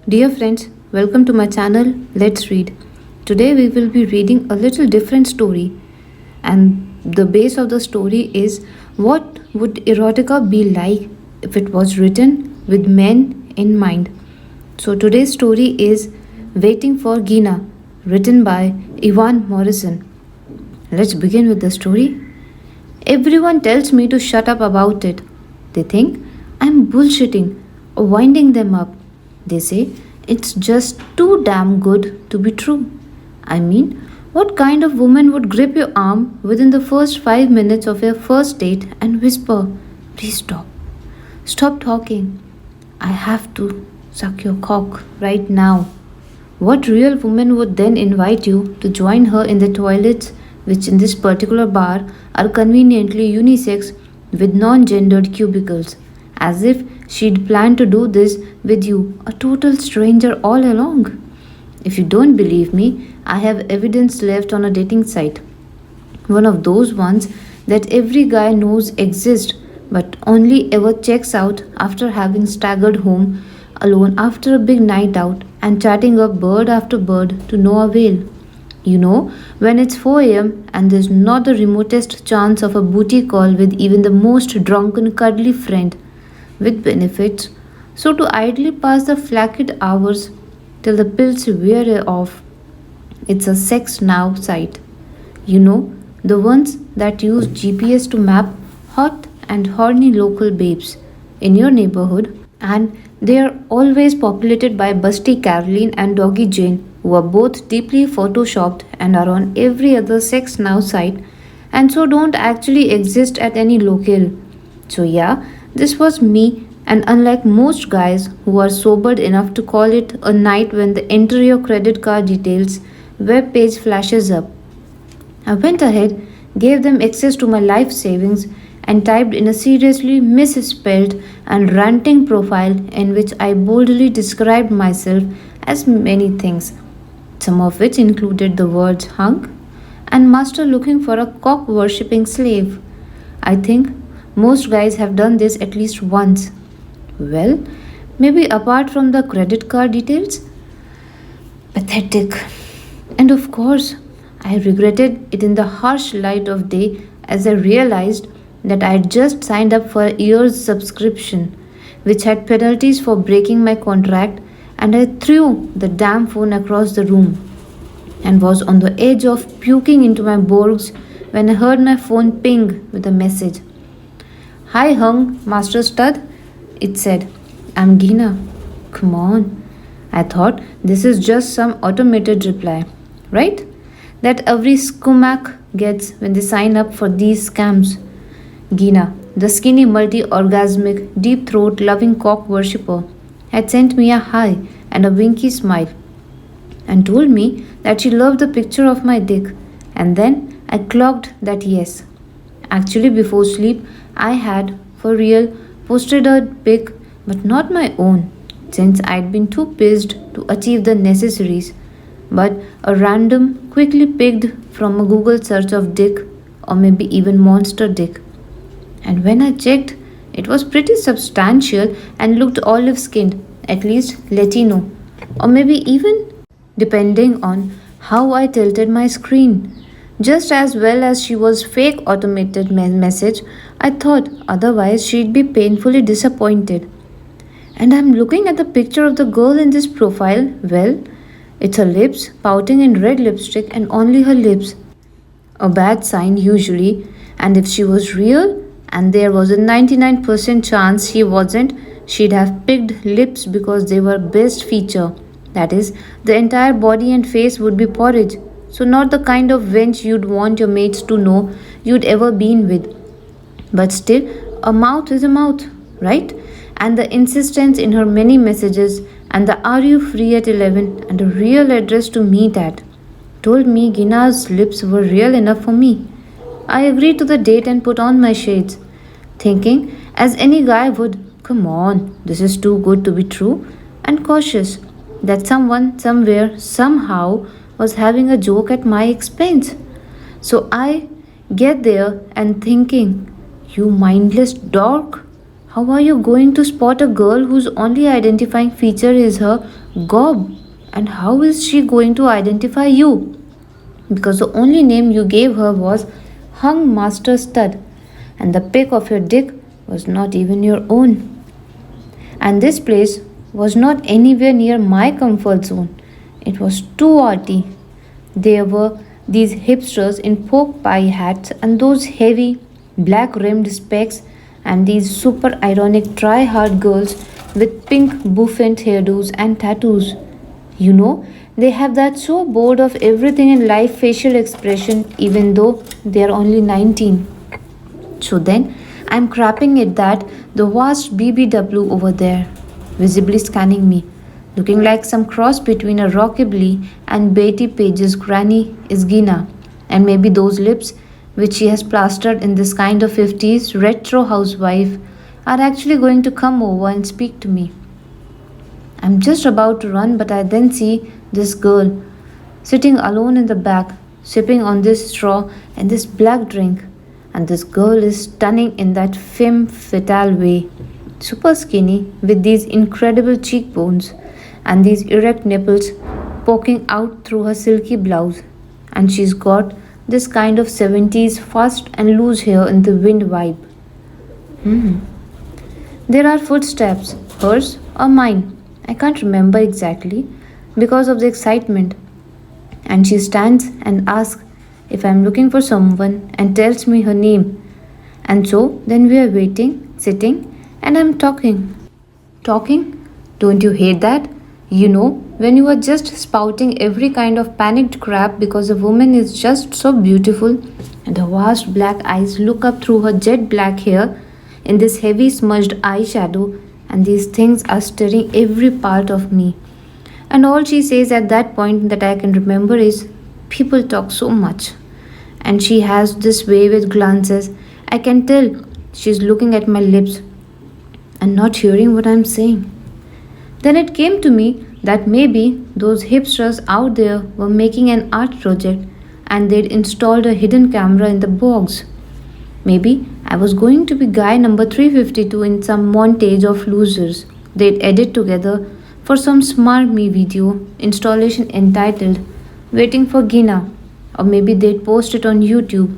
Dear friends, welcome to my channel. Let's read. Today we will be reading a little different story, and the base of the story is what would erotica be like if it was written with men in mind. So today's story is Waiting for Gina, written by Ivan Morrison. Let's begin with the story. Everyone tells me to shut up about it. They think I'm bullshitting or winding them up. They say it's just too damn good to be true. I mean, what kind of woman would grip your arm within the first 5 minutes of your first date and whisper, "Please stop. Stop talking. I have to suck your cock right now." What real woman would then invite you to join her in the toilets, which in this particular bar are conveniently unisex with non gendered cubicles, as if she'd planned to do this with you, a total stranger all along? If you don't believe me, I have evidence left on a dating site. One of those ones that every guy knows exist but only ever checks out after having staggered home alone after a big night out and chatting up bird after bird to no avail. You know, when it's 4 a.m. and there's not the remotest chance of a booty call with even the most drunken, cuddly friend with benefits, so to idly pass the flaccid hours till the pills wear off, it's a sex now site. You know, the ones that use GPS to map hot and horny local babes in your neighborhood, and they are always populated by Busty Caroline and Doggy Jane, who are both deeply photoshopped and are on every other sex now site, and so don't actually exist at any locale. So, yeah, this was me, and unlike most guys who are sobered enough to call it a night when the enter your credit card details web page flashes up, I went ahead, gave them access to my life savings, and typed in a seriously misspelled and ranting profile in which I boldly described myself as many things, some of which included the words hunk and master looking for a cock worshipping slave. I think most guys have done this at least once. Well, maybe apart from the credit card details. Pathetic. And of course, I regretted it in the harsh light of day as I realized that I had just signed up for a year's subscription, which had penalties for breaking my contract, and I threw the damn phone across the room and was on the edge of puking into my boards when I heard my phone ping with a message. "Hi, hung, Master Stud," it said. "I'm Gina." Come on. I thought this is just some automated reply, right? That every scumac gets when they sign up for these scams. Gina, the skinny, multi orgasmic, deep throat loving cock worshipper, had sent me a hi and a winky smile and told me that she loved the picture of my dick, and then I clocked that yes. Actually, before sleep, I had, for real, posted a pic, but not my own, since I'd been too pissed to achieve the necessaries, but a random, quickly picked from a Google search of dick, or maybe even monster dick. And when I checked, it was pretty substantial and looked olive skinned, at least Latino, or maybe even, depending on how I tilted my screen. Just as well as she was fake automated message, I thought, otherwise she'd be painfully disappointed. And I'm looking at the picture of the girl in this profile. Well, it's her lips pouting in red lipstick and only her lips. A bad sign usually, and if she was real, and there was a 99% chance she wasn't, she'd have picked lips because they were best feature. That is, the entire body and face would be porridge. So not the kind of wench you'd want your mates to know you'd ever been with. But still, a mouth is a mouth, right? And the insistence in her many messages and the "Are you free at 11" and a real address to meet at told me Gina's lips were real enough for me. I agreed to the date and put on my shades, thinking, as any guy would, come on, this is too good to be true, and cautious that someone, somewhere, somehow was having a joke at my expense. So I get there and thinking, you mindless dork, how are you going to spot a girl whose only identifying feature is her Gob, and how is she going to identify you? Because the only name you gave her was Hung Master Stud, and the pick of your dick was not even your own. And this place was not anywhere near my comfort zone. It was too arty. There were these hipsters in pork pie hats and those heavy black rimmed specs and these super ironic try hard girls with pink bouffant hairdos and tattoos. You know, they have that so bored of everything in life facial expression even though they are only 19. So then I'm crapping at that the vast BBW over there, visibly scanning me, looking like some cross between a rockabilly and Betty Page's granny is Gina, and maybe those lips which she has plastered in this kind of 50s retro housewife are actually going to come over and speak to me. I'm just about to run, but I then see this girl sitting alone in the back, sipping on this straw and this black drink. And this girl is stunning in that femme fatale way. Super skinny with these incredible cheekbones and these erect nipples poking out through her silky blouse. And she's got this kind of 70s fast and loose hair in the wind vibe. Hmm. There are footsteps, hers or mine. I can't remember exactly because of the excitement. And she stands and asks if I'm looking for someone and tells me her name. And so then we are waiting, sitting, and I'm talking. Talking? Don't you hate that? You know, when you are just spouting every kind of panicked crap because a woman is just so beautiful and her vast black eyes look up through her jet black hair in this heavy smudged eyeshadow, and these things are stirring every part of me. And all she says at that point that I can remember is, people talk so much. And she has this way with glances. I can tell she's looking at my lips and not hearing what I'm saying. Then it came to me that maybe those hipsters out there were making an art project and they'd installed a hidden camera in the box. Maybe I was going to be guy number 352 in some montage of losers they'd edit together for some smart me video installation entitled Waiting for Gina, or maybe they'd post it on YouTube.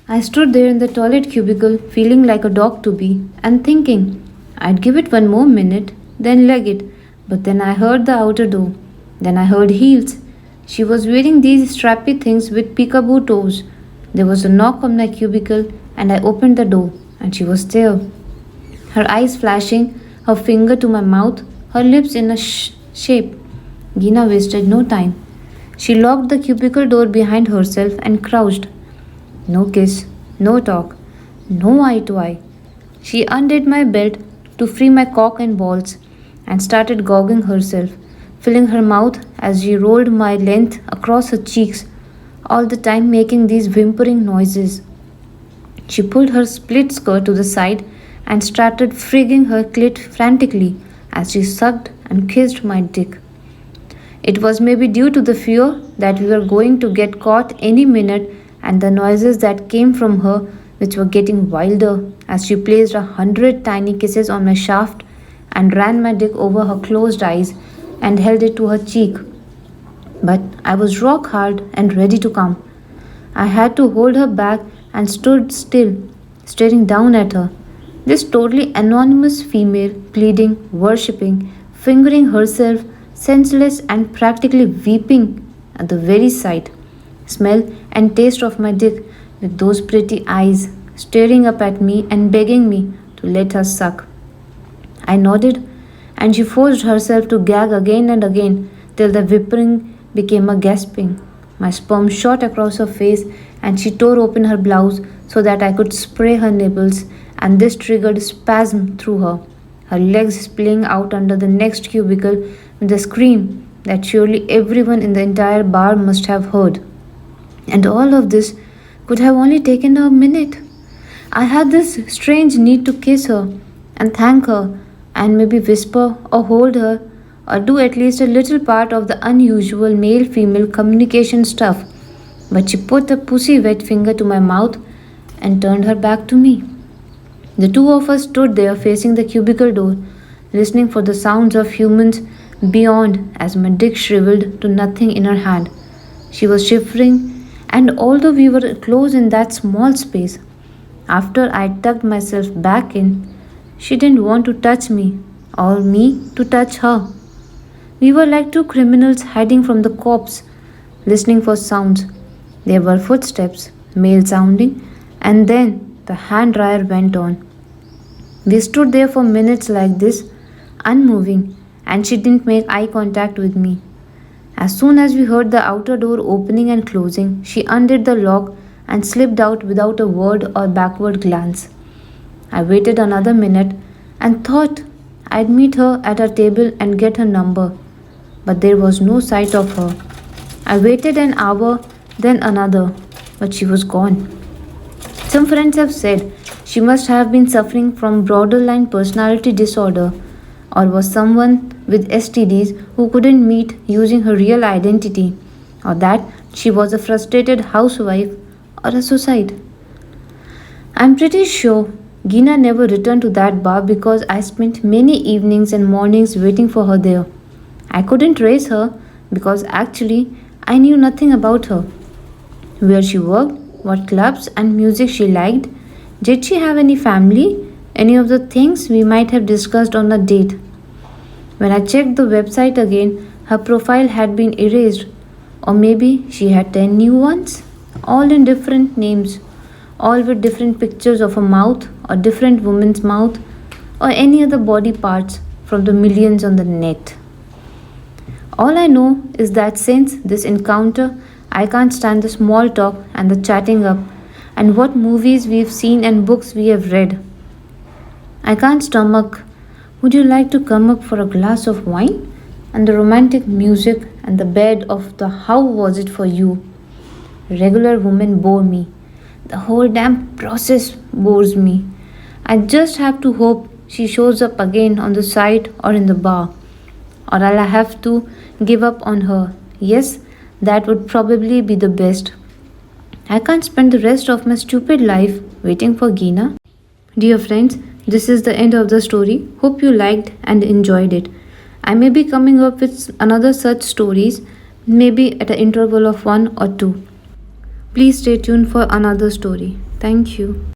I stood there in the toilet cubicle feeling like a dog to be and thinking I'd give it one more minute, then leg it. But then I heard the outer door. Then I heard heels. She was wearing these strappy things with peekaboo toes. There was a knock on my cubicle and I opened the door and she was there. Her eyes flashing, her finger to my mouth, her lips in a shape. Gina wasted no time. She locked the cubicle door behind herself and crouched. No kiss, no talk, no eye to eye. She undid my belt to free my cock and balls and started gogging herself, filling her mouth as she rolled my length across her cheeks, all the time making these whimpering noises. She pulled her split skirt to the side and started frigging her clit frantically as she sucked and kissed my dick. It was maybe due to the fear that we were going to get caught any minute and the noises that came from her, which were getting wilder as she placed 100 tiny kisses on my shaft and ran my dick over her closed eyes and held it to her cheek. But I was rock hard and ready to come. I had to hold her back and stood still, staring down at her. This totally anonymous female, pleading, worshipping, fingering herself, senseless and practically weeping at the very sight, smell, and taste of my dick, with those pretty eyes staring up at me and begging me to let her suck. I nodded, and she forced herself to gag again and again till the whimpering became a gasping. My sperm shot across her face, and she tore open her blouse so that I could spray her nipples, and this triggered spasm through her, her legs spilling out under the next cubicle with a scream that surely everyone in the entire bar must have heard. And all of this could have only taken a minute. I had this strange need to kiss her and thank her and maybe whisper or hold her or do at least a little part of the unusual male female communication stuff. But she put a pussy wet finger to my mouth and turned her back to me. The two of us stood there facing the cubicle door, listening for the sounds of humans beyond as my dick shriveled to nothing in her hand. She was shivering, and although we were close in that small space, after I tucked myself back in, she didn't want to touch me or me to touch her. We were like two criminals hiding from the cops, listening for sounds. There were footsteps, male sounding, and then the hand dryer went on. We stood there for minutes like this, unmoving, and she didn't make eye contact with me. As soon as we heard the outer door opening and closing, she undid the lock and slipped out without a word or backward glance. I waited another minute and thought I'd meet her at her table and get her number, but there was no sight of her. I waited an hour, then another, but she was gone. Some friends have said she must have been suffering from borderline personality disorder or was someone with STDs who couldn't meet using her real identity, or that she was a frustrated housewife or a suicide. I'm pretty sure Gina never returned to that bar because I spent many evenings and mornings waiting for her there. I couldn't raise her because actually I knew nothing about her. Where she worked, what clubs and music she liked, did she have any family, any of the things we might have discussed on a date. When I checked the website again, her profile had been erased, or maybe she had 10 new ones, all in different names, all with different pictures of a mouth or different woman's mouth or any other body parts from the millions on the net. All I know is that since this encounter, I can't stand the small talk and the chatting up and what movies we've seen and books we have read. I can't stomach. Would you like to come up for a glass of wine? And the romantic music and the bed of the how was it for you? Regular women bore me. The whole damn process bores me. I just have to hope she shows up again on the side or in the bar. Or I'll have to give up on her. Yes, that would probably be the best. I can't spend the rest of my stupid life waiting for Gina. Dear friends, this is the end of the story. Hope you liked and enjoyed it. I may be coming up with another such stories, maybe at an interval of one or two. Please stay tuned for another story. Thank you.